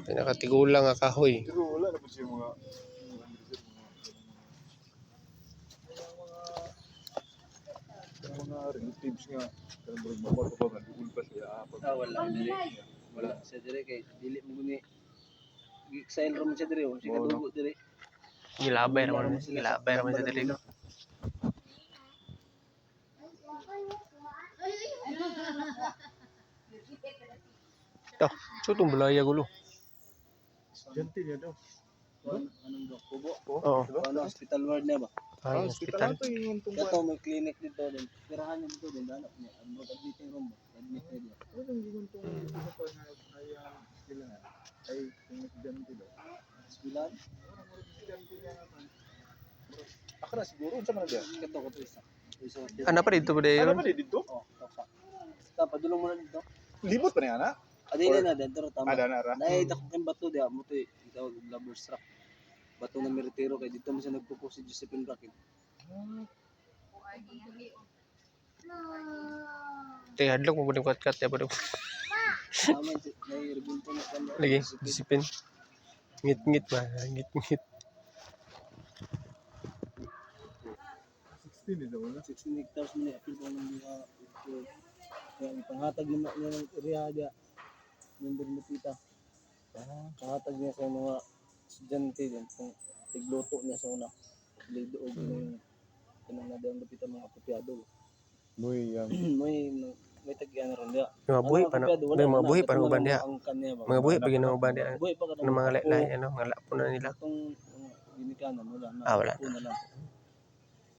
Pinakatigulang nga kahoy. Pero wala na po siya mga relatives nga kanang mabot pa nga dugol pa siya wala dili. Wala siya dire kay dili mo guni gi-exile ro siya dire o siya kadugo dire. Gilabay naman sa dili. Ito, sutong bulaya gulo. Ganti niya daw. Anong dok kubo? Oo. Ano hospital ward na ba? Ay, hospital. Ito yung Kato may clinic dito din. Tirahan niya dito din anak niya. Ano admitting room mo? Admit niya. ano yung giguntong isa pa nga ay sila nga ay kung ganti daw. Hospital? Ganti niya naman. Akala siguro unsa man dia? Kato ko isa. Ano pa dito ba Ano yun? ba dito? Oh, toka. Padulong mo na dito. Libot pa niya na? Adili na dentro tama. Ada na ra. Nay dako kang bato dia mo to itawag Lovers Rock. Bato na meritero kay dito mo siya nagpupo si Josephine Bracket. Tingnan hadlok mo buding kat ya buding. Tama nay rebulto na kan. Lagi disiplin. Ngit-ngit ba? Ngit-ngit. 16 ito wala. 16 hectares mo ni apil ko ng mga yung panghatag niya ng area dia. Member mo tita. Panghatag niya sa mga estudyante din kung tigluto niya sa una. Lido og kanang nadang dapita mga kopyado. Boy, May tagyan ron dia. Mga buhi pa na. Mga buhi pa uban dia. Mga buhi pa ginawa uban dia. Buhi pa ka Ng mga lain ano, mga lapo na nila. Itong ginikanan wala na. Wala na lang.